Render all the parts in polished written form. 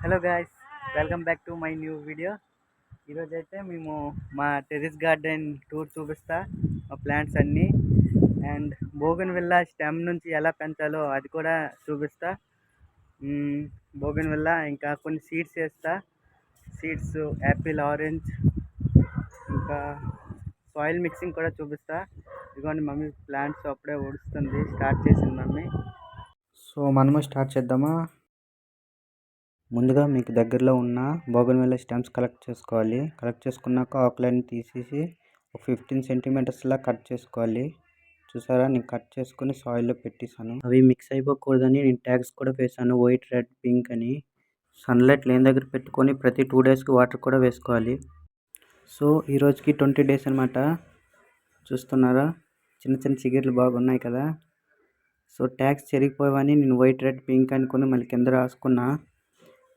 Hello guys, welcome back to my new video. ఈరోజు అయితే మేము మా టెర్రస్ గార్డెన్ టూర్ చూపిస్తా, మా ప్లాంట్స్ అన్నీ అండ్ బోగన్ విల్లా స్టెమ్ నుంచి ఎలా పెంచాలో అది కూడా చూపిస్తా. బోగన్ విల్లా ఇంకా కొన్ని సీడ్స్ వేస్తా. సీడ్స్ యాపిల్, ఆరెంజ్, ఇంకా సాయిల్ మిక్సింగ్ కూడా చూపిస్తా. ఇదిగోండి మమ్మీ ప్లాంట్స్ అప్పుడే ఊడుస్తుంది, స్టార్ట్ చేసింది మమ్మీ. సో మనము స్టార్ట్ చేద్దామా? ముందుగా మీకు దగ్గరలో ఉన్న బోగన్విల్లా స్టెమ్స్ కలెక్ట్ చేసుకోవాలి. కలెక్ట్ చేసుకున్నాక ఆకులన్నీ తీసేసి ఒక 15 సెంటీమీటర్స్లా కట్ చేసుకోవాలి. చూసారా, నేను కట్ చేసుకుని సాయిల్లో పెట్టేశాను. అవి మిక్స్ అయిపోకూడదని నేను ట్యాగ్స్ కూడా వేసాను, వైట్, రెడ్, పింక్ అని. సన్లైట్ లేని దగ్గర పెట్టుకొని ప్రతి 2 డేస్కి వాటర్ కూడా వేసుకోవాలి. సో ఈరోజుకి 20 డేస్ అనమాట. చూస్తున్నారా, చిన్న చిన్న చిగుర్లు బాగున్నాయి కదా. సో ట్యాగ్స్ చెరిగిపోవని నేను వైట్, రెడ్, పింక్ అనుకుని మళ్ళీ కింద రాసుకున్నా.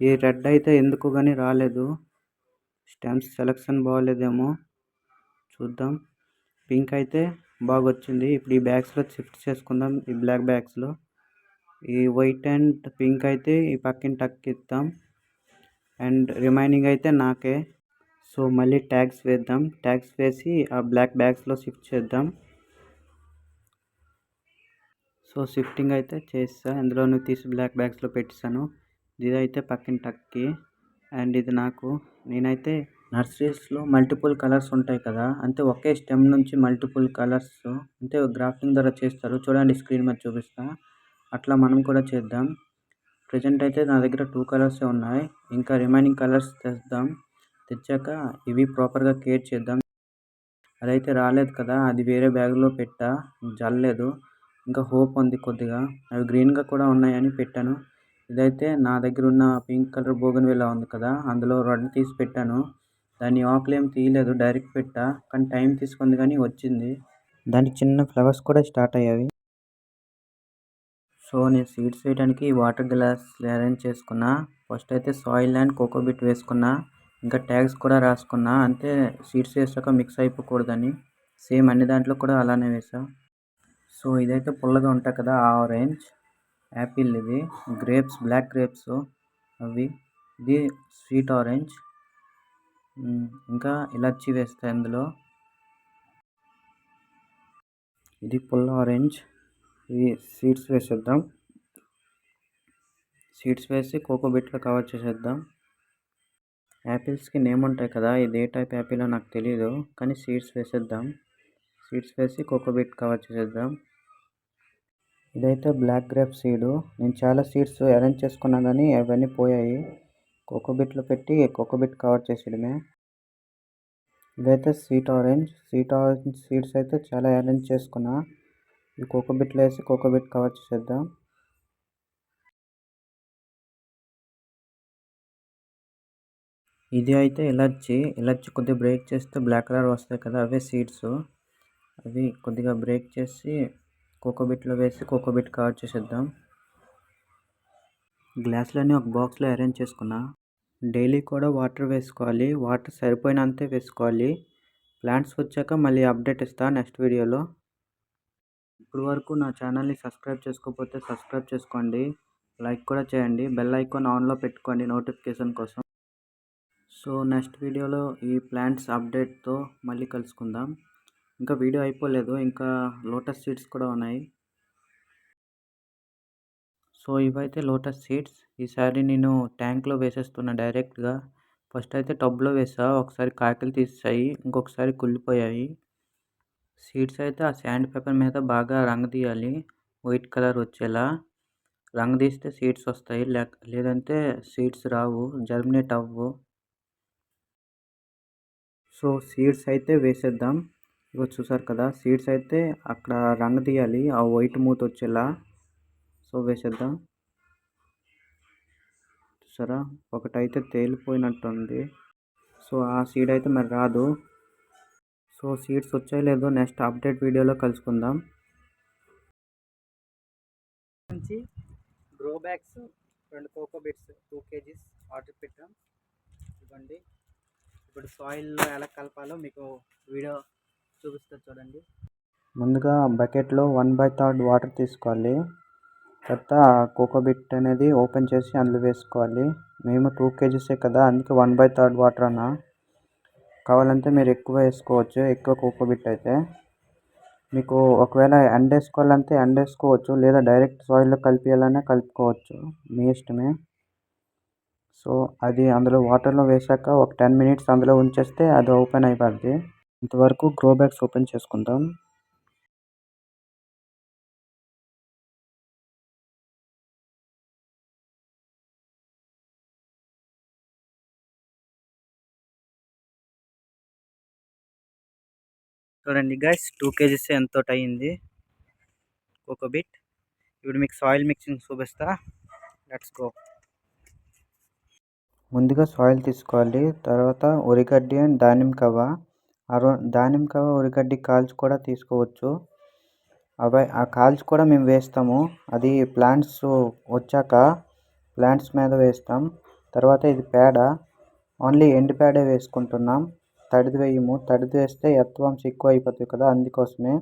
ఈ రెడ్ అయితే ఎందుకు కానీ రాలేదు, స్టాంప్స్ సెలెక్షన్ బాగోలేదేమో, చూద్దాం. పింక్ అయితే బాగా వచ్చింది. ఇప్పుడు ఈ బ్యాగ్స్లో షిఫ్ట్ చేసుకుందాం, ఈ బ్లాక్ బ్యాగ్స్లో. ఈ వైట్ అండ్ పింక్ అయితే ఈ పక్కన టక్ ఇద్దాం అండ్ రిమైనింగ్ అయితే నాకే. సో మళ్ళీ ట్యాగ్స్ వేద్దాం, ట్యాగ్స్ వేసి ఆ బ్లాక్ బ్యాగ్స్లో షిఫ్ట్ చేద్దాం. సో షిఫ్టింగ్ అయితే చేస్తా, ఇందులోనూ తీసి బ్లాక్ బ్యాగ్స్లో పెట్టేశాను. ఇదైతే పక్కన టక్కి అండ్ ఇది నాకు. నేనైతే నర్సరీస్లో మల్టిపుల్ కలర్స్ ఉంటాయి కదా, అంటే ఒకే స్టెమ్ నుంచి మల్టిపుల్ కలర్స్ అంటే గ్రాఫ్టింగ్ ద్వారా చేస్తారు. చూడండి, స్క్రీన్ మీద చూపిస్తా. అట్లా మనం కూడా చేద్దాం. ప్రజెంట్ అయితే నా దగ్గర 2 కలర్సే ఉన్నాయి, ఇంకా రిమైనింగ్ కలర్స్ తెద్దాం. తెచ్చాక ఇవి ప్రాపర్గా కేర్ చేద్దాం. అదైతే రాలేదు కదా, అది వేరే బ్యాగ్లో పెట్టా, జల్లలేదు. ఇంకా హోప్ ఉంది కొద్దిగా, అవి గ్రీన్గా కూడా ఉన్నాయని పెట్టాను. ఇదైతే నా దగ్గర ఉన్న పింక్ కలర్ బోగన్విల్లా ఉంది కదా, అందులో రెడ్ తీసి పెట్టాను. దాన్ని ఆకులు ఏం తీయలేదు, డైరెక్ట్ పెట్టా, కానీ టైం తీసుకుంది కానీ వచ్చింది. దానికి చిన్న ఫ్లవర్స్ కూడా స్టార్ట్ అయ్యాయి. సో నేను సీడ్స్ వేయడానికి వాటర్ గ్లాస్ అరేంజ్ చేసుకున్నా. ఫస్ట్ అయితే సాయిల్ అండ్ కోకోబిట్ వేసుకున్నా, ఇంకా ట్యాగ్స్ కూడా రాసుకున్నా, అంటే సీడ్స్ వేసాక మిక్స్ అయిపోకూడదని. సేమ్ అన్ని దాంట్లో కూడా అలానే వేసా. సో ఇదైతే పుల్లగా ఉంటాయి కదా, ఆరెంజ్, యాపిల్, ఇది గ్రేప్స్, బ్లాక్ గ్రేప్స్ అవి, ఇది స్వీట్ ఆరెంజ్, ఇంకా ఇలాచి వేస్తా ఇందులో. ఇది పుల్ల ఆరెంజ్. ఇది సీడ్స్ వేసేద్దాం. సీడ్స్ వేసి కోకోబిట్లో కవర్ చేసేద్దాం. యాపిల్స్కి నేమ్ ఉంటాయి కదా, ఇది ఏ టైప్ యాపిల్ నాకు తెలీదు, కానీ సీడ్స్ వేసేద్దాం. సీడ్స్ వేసి కోకోబిట్ కవర్ చేసేద్దాం. ఇదైతే బ్లాక్ గ్రేప్ సీడు. నేను చాలా సీడ్స్ అరేంజ్ చేసుకున్నా కానీ అవన్నీ పోయాయి. కోకోబిట్లో పెట్టి కోకోబిట్ కవర్ చేసేయడమే. ఇదైతే sweet orange. Sweet orange seeds అయితే చాలా అరేంజ్ చేసుకున్నా. ఈ కోకోబిట్లో వేసి కోకోబిట్ కవర్ చేసేద్దాం. ఇది అయితే ఇలాచి. కొద్దిగా బ్రేక్ చేస్తే బ్లాక్ కలర్ వస్తాయి కదా, అవే సీడ్స్. అవి కొద్దిగా బ్రేక్ చేసి కోకోబిట్లో వేసి కోకోబిట్ కవర్ చేసేద్దాం. గ్లాసులన్నీ ఒక బాక్స్లో అరేంజ్ చేసుకున్నా. డైలీ కూడా వాటర్ వేసుకోవాలి, వాటర్ సరిపోయినంతే వేసుకోవాలి. ప్లాంట్స్ వచ్చాక మళ్ళీ అప్డేట్ ఇస్తా నెక్స్ట్ వీడియోలో. ఇప్పుడు వరకు నా ఛానల్ని సబ్స్క్రైబ్ చేసుకోకపోతే సబ్స్క్రైబ్ చేసుకోండి, లైక్ కూడా చేయండి, బెల్ ఐకాన్ ఆన్లో పెట్టుకోండి నోటిఫికేషన్ కోసం. సో నెక్స్ట్ వీడియోలో ఈ ప్లాంట్స్ అప్డేట్తో మళ్ళీ కలుసుకుందాం. ఇంకా వీడియో అయిపోలేదు, ఇంకా లోటస్ సీడ్స్ కూడా ఉన్నాయి. సో ఇవైతే లోటస్ సీడ్స్. ఈసారి నేను ట్యాంక్లో వేసేస్తున్నా డైరెక్ట్గా. ఫస్ట్ అయితే టబ్లో వేసా, ఒకసారి కాయలు తీసాయి, ఇంకొకసారి కుళ్ళిపోయాయి. సీడ్స్ అయితే ఆ శాండ్ పేపర్ మీద బాగా రంగు తీయాలి, వైట్ కలర్ వచ్చేలా. రంగు తీస్తే సీడ్స్ వస్తాయి, లేదంటే సీడ్స్ రావు, జర్మినేట్ అవ్వు. సో సీడ్స్ అయితే వేసేద్దాం. ఇగో చూసారు కదా, సీడ్స్ అయితే అక్కడ రంగు తీయాలి, ఆ వైట్ మూత వచ్చేలా. సో వేసేద్దాం. చూసారా, ఒకటైతే తేలిపోయినట్టుంది. సో ఆ సీడ్ అయితే మరి రాదు. సో సీడ్స్ వచ్చాయి లేదో నెక్స్ట్ అప్డేట్ వీడియోలో కలుసుకుందాం. నుంచి గ్రో బ్యాగ్స్ 2 కోకోబిట్స్ 2 kgs ఆర్డర్ పెట్టాం. ఇవ్వండి. ఇప్పుడు సాయిల్లో ఎలా కలపాలో మీకు వీడియో చూపిస్తా చూడండి. ముందుగా బకెట్లో 1/3 వాటర్ తీసుకోవాలి. తర్వాత కోకోబిట్ అనేది ఓపెన్ చేసి అందులో వేసుకోవాలి. మేము 2 కేజీసే కదా, అందుకే 1/3 వాటర్ అన్న. కావాలంటే మీరు ఎక్కువ వేసుకోవచ్చు, ఎక్కువ కోకోబిట్ అయితే. మీకు ఒకవేళ ఎండేసుకోవాలంటే ఎండేసుకోవచ్చు, లేదా డైరెక్ట్ సాయిల్లో కలిపేయాలన్నా కలుపుకోవచ్చు, మీ ఇష్టమే. సో అది అందులో వాటర్లో వేసాక ఒక 10 మినిట్స్ అందులో ఉంచేస్తే అది ఓపెన్ అయిపోద్ది. ఇంతవరకు గ్రో బ్యాగ్స్ ఓపెన్ చేసుకుందాం. చూడండి గైస్, 2 కేజీస్ ఎంతో అయింది కోకోబిట్. ఇప్పుడు మీకు సాయిల్ మిక్సింగ్ చూపిస్తా, లెట్స్ గో. ముందుగా సాయిల్ తీసుకోవాలి, తర్వాత ఉరిగడ్డి అండ్ దానిమ్మ కవ్వ. దానిమ్మ కవ్వ ఉరిగడ్డి కాల్చి కూడా తీసుకోవచ్చు. ఆ కాల్చి కూడా మేము వేస్తాము, అది ప్లాంట్స్ వచ్చాక ప్లాంట్స్ మీద వేస్తాం. తర్వాత ఇది పేడ, ఓన్లీ ఎండు పేడే వేసుకుంటున్నాం, తడిది వేయము. తడిది వేస్తే ఎర్త్వామ్స్ ఎక్కువ అయిపోతాయి కదా, అందుకోసమే.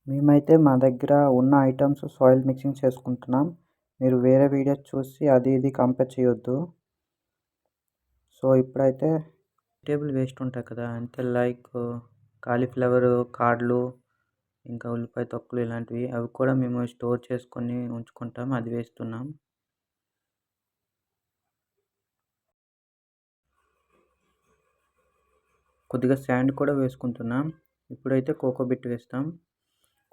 మేమైతే మా దగ్గర ఉన్న ఐటమ్స్ సాయిల్ మిక్సింగ్ చేసుకుంటున్నాం. మీరు వేరే వీడియోస్ చూసి అది ఇది కంపేర్ చేయొద్దు. సో ఇప్పుడైతే వెజిటేబుల్ వేస్ట్ ఉంటాయి కదా, అంతే, లైక్ కాలీఫ్లవర్ కాడలు, ఇంకా ఉల్లిపాయ తొక్కలు ఇలాంటివి, అవి కూడా మేము స్టోర్ చేసుకొని ఉంచుకుంటాం, అది వేస్తున్నాం. కొద్దిగా శాండ్ కూడా వేసుకుంటున్నాం. ఇప్పుడైతే కోకోబిట్ వేస్తాం.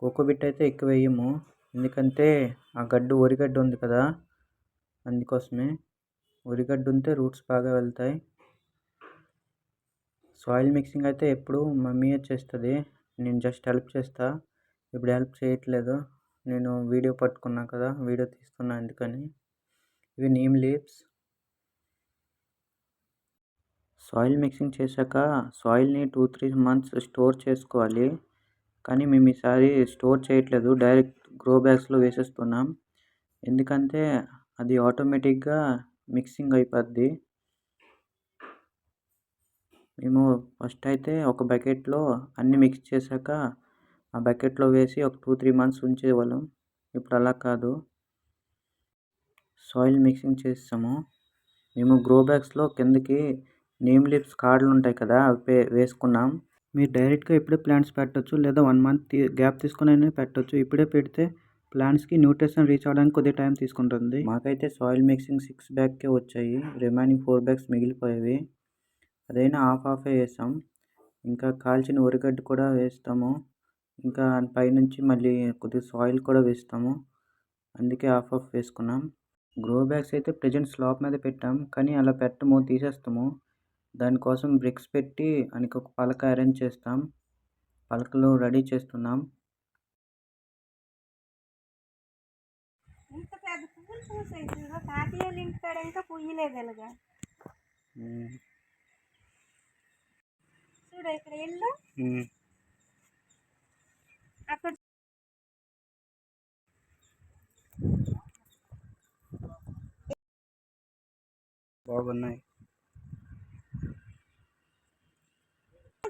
కోకోబిట్ అయితే ఎక్కువ వేయము, ఎందుకంటే ఆ ఉరిగడ్డ ఉంది కదా, అందుకోసమే. ఉరిగడ్డ ఉంటే రూట్స్ బాగా వెళ్తాయి. సాయిల్ మిక్సింగ్ అయితే ఎప్పుడు మమ్మీయే చేస్తుంది, నేను జస్ట్ హెల్ప్ చేస్తా. ఇప్పుడు హెల్ప్ చేయట్లేదు, నేను వీడియో పట్టుకున్నా కదా, వీడియో తీస్తున్నా, అందుకని. ఇవి నీమ్ లీవ్స్. సాయిల్ మిక్సింగ్ చేశాక సాయిల్ని 2-3 మంత్స్ స్టోర్ చేసుకోవాలి, కానీ మేము ఈసారి స్టోర్ చేయట్లేదు, డైరెక్ట్ గ్రో బ్యాగ్స్లో వేసేస్తున్నాం. ఎందుకంటే అది ఆటోమేటిక్గా మిక్సింగ్ అయిపోద్ది. మేము ఫస్ట్ అయితే ఒక బకెట్లో అన్నీ మిక్స్ చేశాక ఆ బకెట్లో వేసి ఒక 2-3 మంత్స్ ఉంచేవాళ్ళం. ఇప్పుడు అలా కాదు, సాయిల్ మిక్సింగ్ చేసాము. మేము గ్రో బ్యాగ్స్లో కిందకి నీమ్ లీవ్స్ కాడలు ఉంటాయి కదా, అవి వేసుకున్నాం. మీరు డైరెక్ట్గా ఇప్పుడే ప్లాంట్స్ పెట్టచ్చు, లేదా 1 మంత్ గ్యాప్ తీసుకుని అయినా పెట్టచ్చు. ఇప్పుడే పెడితే ప్లాంట్స్కి న్యూట్రిషన్ రీచ్ అవ్వడానికి కొద్దిగా టైం తీసుకుంటుంది. మాకైతే సాయిల్ మిక్సింగ్ 6 బ్యాగ్కే వచ్చాయి, రిమైనింగ్ 4 బ్యాగ్స్ మిగిలిపోయేవి. అదైనా హాఫ్ వేసాం. ఇంకా కాల్చిన ఉరిగడ్డ కూడా వేస్తాము, ఇంకా పైనుంచి మళ్ళీ కొద్దిగా సాయిల్ కూడా వేస్తాము, అందుకే హాఫ్ వేసుకున్నాం. గ్రో బ్యాగ్స్ అయితే ప్రజెంట్ స్లాబ్ మీద పెట్టాం, కానీ అలా పెట్టము, తీసేస్తాము. దానికోసం బ్రిక్స్ పెట్టి దానికి ఒక పలక అరేంజ్ చేస్తాం, పలకలు రెడీ చేస్తున్నాం. ఇంత పెద్ద పువ్వులు పూసాయి చూడు, తాతయ్య వాళ్ళ ఇంటికాడ ఇంకా పుయ్యలేదు ఇలాగా. చూడు ఇక్కడ ఇల్లు, అక్కడ బాగున్నాయి.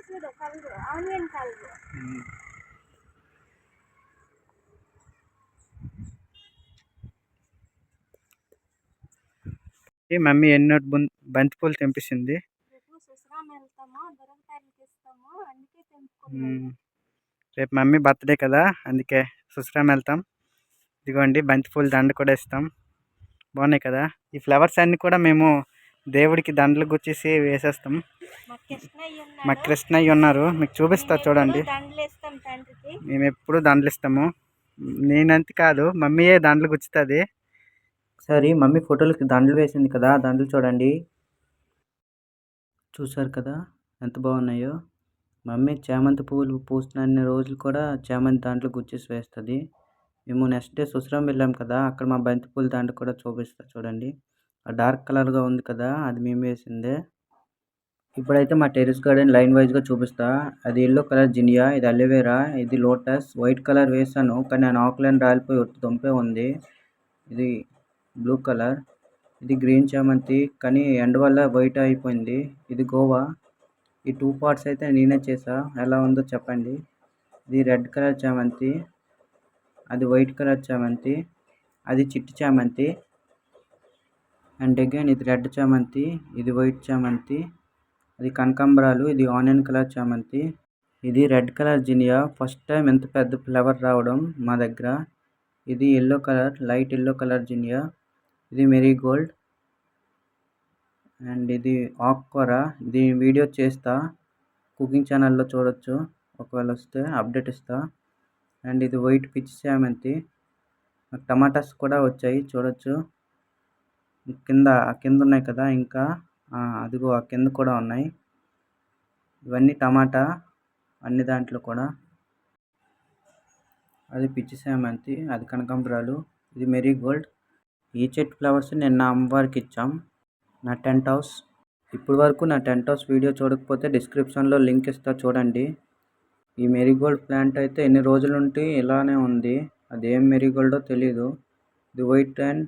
చూడు కలరు, ఆనియన్ కలరు. మమ్మీ ఎన్నో బంతిపూలు తెంపిస్తుంది. రేపు మమ్మీ బర్త్డే కదా, అందుకే సుశ్రామ్ వెళ్తాం. ఇదిగోండి బంతిపూలు దండ కూడా ఇస్తాం, బాగున్నాయి కదా. ఈ ఫ్లవర్స్ అన్ని కూడా మేము దేవుడికి దండలు గుచ్చేసి వేసేస్తాం. మా కృష్ణయ్య ఉన్నారు, మీకు చూపిస్తా చూడండి. మేము ఎప్పుడు దండలు ఇస్తాము, నేనంతే కాదు, మమ్మీయే దండలు గుచ్చుతుంది. ఒకసారి మమ్మీ ఫోటోలకి దండలు వేసింది కదా, దండలు చూడండి. చూసారు కదా ఎంత బాగున్నాయో. మమ్మీ చామంతి పువ్వులు పూస్తున్న రోజులు కూడా చామంతి దాంట్లో గుచ్చేసి వేస్తుంది. మేము నెక్స్ట్ డే సుశ్రామ్ వెళ్ళాం కదా, అక్కడ మా బంతిపూల దండ కూడా చూపిస్తా చూడండి. ఆ డార్క్ కలర్గా ఉంది కదా, అది మేము వేసిందే. ఇప్పుడైతే మా టెర్రస్ గార్డెన్ లైన్ వైజ్గా చూపిస్తా. అది ఎల్లో కలర్ జినియా, ఇది అలోవెరా, ఇది లోటస్. వైట్ కలర్ వేసాను, కానీ ఆ ఆకులన్నీ రాలిపోయి దుంపే ఉంది. ఇది బ్లూ కలర్, ఇది గ్రీన్ చామంతి, కానీ ఎండ వల్ల వైట్ అయిపోయింది. ఇది గోవా. ఈ 2 పార్ట్స్ అయితే నేనే చేసా, ఎలా ఉందో చెప్పండి. ఇది రెడ్ కలర్ చామంతి, అది వైట్ కలర్ చామంతి, అది చిట్టి చామంతి. అండ్ అగైన్ ఇది రెడ్ చామంతి, ఇది వైట్ చామంతి, అది కనకాంబరాలు, ఇది ఆనియన్ కలర్ చామంతి, ఇది రెడ్ కలర్ జినియా. ఫస్ట్ టైం ఎంత పెద్ద ఫ్లవర్ రావడం మా దగ్గర. ఇది yellow colour, light yellow colour జినియా, ఇది మెరీగోల్డ్. అండ్ ఇది ఆకుకూర, ఇది వీడియో చేస్తా, కుకింగ్ ఛానల్లో చూడొచ్చు, ఒకవేళ వస్తే అప్డేట్ ఇస్తా. అండ్ ఇది వైట్ పిచ్చి చామంతి. టమాటాస్ కూడా వచ్చాయి చూడొచ్చు, కింద ఉన్నాయి కదా, ఇంకా అదిగో ఆ కింద కూడా ఉన్నాయి. ఇవన్నీ టమాటా, అన్ని దాంట్లో కూడా. అది పిచ్చి చామంతి, అది కనకాంబరాలు, ఇది మెరీగోల్డ్. ఈ చెట్టు ఫ్లవర్స్ నిన్న అమ్మవారికి ఇచ్చాం. నా టెంట్ హౌస్. ఇప్పుడు వరకు నా టెంట్ హౌస్ వీడియో చూడకపోతే డిస్క్రిప్షన్లో లింక్ ఇస్తా, చూడండి. ఈ మెరీగోల్డ్ ప్లాంట్ అయితే ఎన్ని రోజుల నుండి ఇలానే ఉంది, అదేం మెరీగోల్డో తెలీదు. ఇది వైట్ అండ్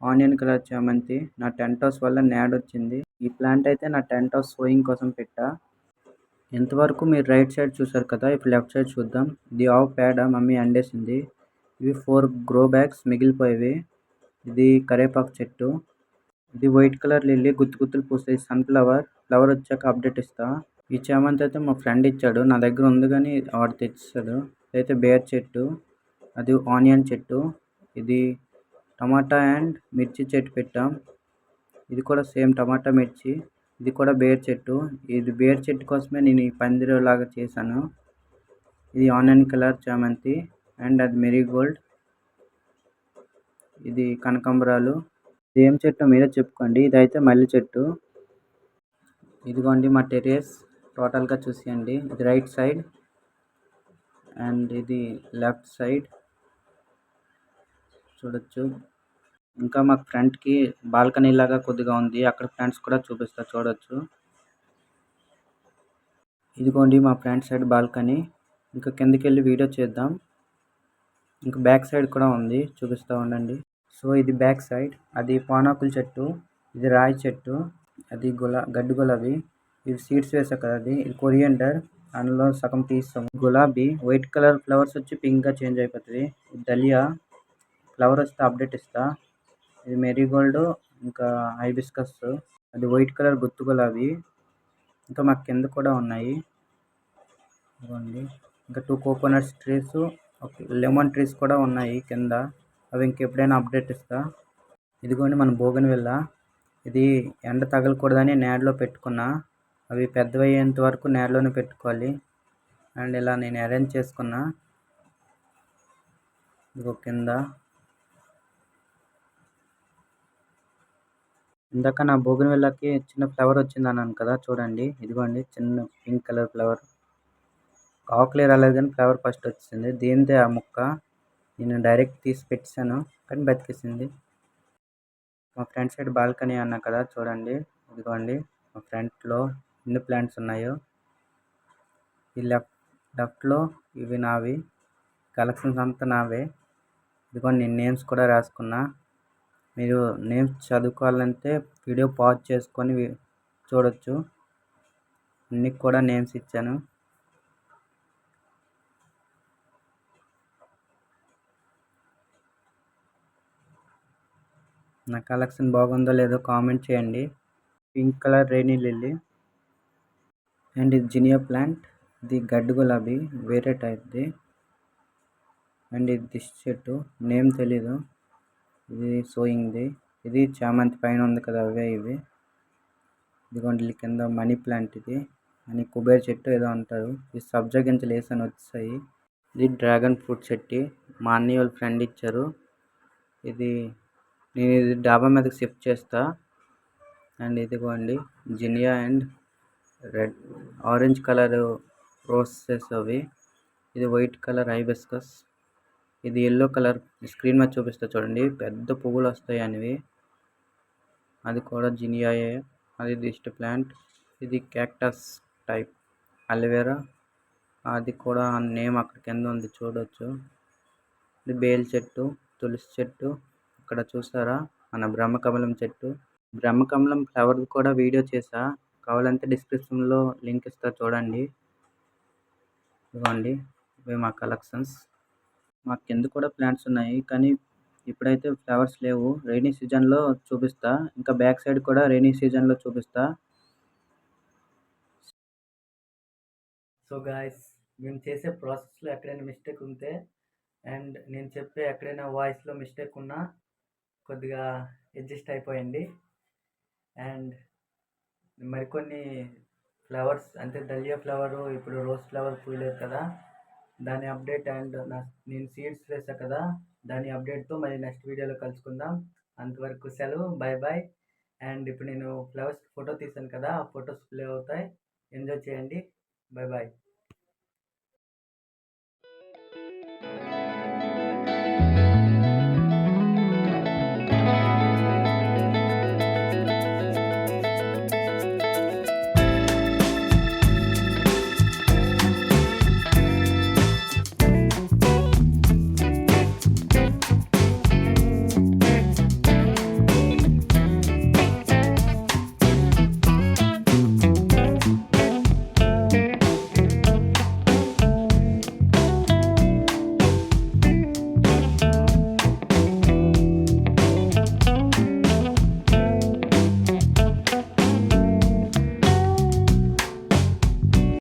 ఆనియన్ కలర్ చామంతి. నా టెంట్ హౌస్ వల్ల నేడ్ వచ్చింది. ఈ ప్లాంట్ అయితే నా టెంట్ హౌస్ సోయింగ్ కోసం పెట్టా. ఇంతవరకు మీరు రైట్ సైడ్ చూసారు కదా, ఇప్పుడు లెఫ్ట్ సైడ్ చూద్దాం. ఇది ఆవు పేడ, మమ్మీ అండేసింది. ఇవి 4 గ్రో బ్యాగ్స్ మిగిలిపోయేవి. ఇది కరేపాకు చెట్టు. ఇది వైట్ కలర్ లిల్లీ, గుత్తు గుత్తులు పూస్తాయి, సన్ఫ్లవర్. ఫ్లవర్ వచ్చాక అప్డేట్ ఇస్తా. ఈ చామంతి అయితే మా ఫ్రెండ్ ఇచ్చాడు, నా దగ్గర ఉంది కానీ వాడు తెచ్చాడు. ఇదైతే బేర్ చెట్టు, అది ఆనియన్ చెట్టు. ఇది టమాటా అండ్ మిర్చి చెట్టు పెట్టాం. ఇది కూడా సేమ్ టమాటా మిర్చి. ఇది కూడా బేర్ చెట్టు. ఇది బేర్ చెట్టు కోసమే నేను ఈ పందిరి లాగా చేశాను. ఇది ఆనియన్ కలర్ చామంతి అండ్ అది మెరీగోల్డ్. ఇది కనకాంబరాలు. ఇది ఏం చెట్టు మీరే చెప్పుకోండి. ఇదైతే మల్లె చెట్టు. ఇదిగోండి మా టెర్రస్ టోటల్గా చూసేయండి. ఇది రైట్ సైడ్ అండ్ ఇది లెఫ్ట్ సైడ్ చూడొచ్చు. ఇంకా మాకు ఫ్రంట్కి బాల్కనీ లాగా కొద్దిగా ఉంది, అక్కడ ఫ్రెండ్స్ కూడా చూపిస్తా, చూడొచ్చు. ఇదిగోండి మా ఫ్రంట్ సైడ్ బాల్కనీ. ఇంకా కిందకి వెళ్ళి వీడియో చేద్దాం. ఇంకా బ్యాక్ సైడ్ కూడా ఉంది, చూపిస్తూ ఉండండి. సో ఇది బ్యాక్ సైడ్. అది పానాకుల చెట్టు, ఇది రాయి చెట్టు, అది గడ్డి గులాబీ. ఇవి సీడ్స్ వేసా కదా, ఇది కొరియండర్, అందులో సగం తీస్తాం. గులాబీ వైట్ కలర్ ఫ్లవర్స్ వచ్చి పింక్గా చేంజ్ అయిపోతుంది. ఇది డలియా, ఫ్లవర్ వస్తే అప్డేట్ ఇస్తా. ఇది మెరీగోల్డ్, ఇంకా హైబిస్కస్, అది వైట్ కలర్ గుత్తు గులాబీ. ఇంకా మాకు కింద కూడా ఉన్నాయి, ఇదిగోండి. ఇంకా 2 కోకోనట్స్ ట్రీస్, లెమన్ ట్రీస్ కూడా ఉన్నాయి కింద. అవి ఇంకెప్పుడైనా అప్డేట్ ఇస్తా. ఇదిగోండి మన బోగన్విల్ల. ఇది ఎండ తగలకూడదని నేడలో పెట్టుకున్నా. అవి పెద్దవయ్యేంత వరకు నేడలోనే పెట్టుకోవాలి. అండ్ ఇలా నేను అరేంజ్ చేసుకున్నా. ఇదిగో కింద. ఇందాక నా బోగన్విల్లాకి చిన్న ఫ్లవర్ వచ్చింది అన్నాను కదా, చూడండి. ఇదిగోండి చిన్న పింక్ కలర్ ఫ్లవర్. ఆకులే రాలేదు కానీ ఫ్లవర్ ఫస్ట్ వచ్చింది. దీనిదే ఆ మొక్క. నేను డైరెక్ట్ తీసి పెట్టాను కానీ బతికేసింది. మా ఫ్రంట్ సైడ్ బాల్కనీ అన్నా కదా, చూడండి. ఇదిగోండి మా ఫ్రంట్లో ఎన్ని ప్లాంట్స్ ఉన్నాయో. ఈ లెఫ్ట్లో ఇవి నావి, కలెక్షన్స్ అంతా నావే. ఇదిగోండి నేను నేమ్స్ కూడా రాసుకున్నా. మీరు నేమ్స్ చదువుకోవాలంటే వీడియో పాజ్ చేసుకొని చూడొచ్చు. అన్నీ కూడా నేమ్స్ ఇచ్చాను. నా కలెక్షన్ బాగుందో లేదో కామెంట్ చేయండి. Pink colour rainy lily and ఇది జినియా ప్లాంట్. ఇది గడ్డి గులాబీ, వేరే టైప్ది. అండ్ ఇది దిష్ చెట్టు, నేమ్ తెలీదు, ఇది సోయింగ్ది. ఇది చామంతి పైన ఉంది కదా, అవే ఇవి. ఇదిగోండి కింద మనీ ప్లాంట్, ఇది అని కుబేర్ చెట్టు ఏదో అంటారు. ఇది సబ్జా గింజలు వేసాను వచ్చాయి. ఇది డ్రాగన్ ఫ్రూట్ చెట్టు, మా అన్నయ్య వాళ్ళ ఫ్రెండ్ ఇచ్చారు. ఇది నేను ఇది డాబా మీదకి షిఫ్ట్ చేస్తా. అండ్ ఇదిగోండి జినియా and red orange colour roses అవి. ఇది వైట్ కలర్ హైబిస్కస్. ఇది ఎల్లో కలర్, స్క్రీన్ మీద చూపిస్తా చూడండి, పెద్ద పువ్వులు వస్తాయి అనేవి. అది కూడా జినియాయే. అది దిస్ట్ ప్లాంట్. ఇది క్యాక్టస్ టైప్ అలోవెరా, అది కూడా నేమ్ అక్కడ కింద ఉంది, చూడొచ్చు. ఇది బేల్ చెట్టు, తులసి చెట్టు. ఇక్కడ చూసారా మన బ్రహ్మకమలం చెట్టు. బ్రహ్మకమలం ఫ్లవర్ కూడా వీడియో చేసా, కావాలంటే డిస్క్రిప్షన్లో లింక్ ఇస్తా, చూడండి. ఇవ్వండి ఇవి మా కలెక్షన్స్. మా కింద కూడా ప్లాంట్స్ ఉన్నాయి కానీ ఇప్పుడైతే ఫ్లవర్స్ లేవు. రైనీ సీజన్‌లో చూపిస్తా. ఇంకా బ్యాక్ సైడ్ కూడా రైనీ సీజన్‌లో చూపిస్తా. సో గాయ్స్, మేము చేసే ప్రాసెస్‌లో ఎక్కడైనా మిస్టేక్ ఉంటే అండ్ నేను చెప్పే ఎక్కడైనా వాయిస్‌లో మిస్టేక్ ఉన్నా కొద్దిగా అడ్జస్ట్ అయిపోయండి. అండ్ మరికొన్ని ఫ్లవర్స్ అంటే డలియా ఫ్లవరు, ఇప్పుడు రోజ్ ఫ్లవర్ పూయలేదు కదా, దాని అప్డేట్ అండ్ నేను సీడ్స్ వేసా కదా, దాని అప్డేట్తో మరి నెక్స్ట్ వీడియోలో కలుసుకుందాం. అంతవరకు సెలవు, బాయ్ బాయ్. అండ్ ఇప్పుడు నేను ఫ్లవర్స్ ఫోటో తీసాను కదా, ఆ ఫొటోస్ ప్లే అవుతాయి, ఎంజాయ్ చేయండి. Bye bye.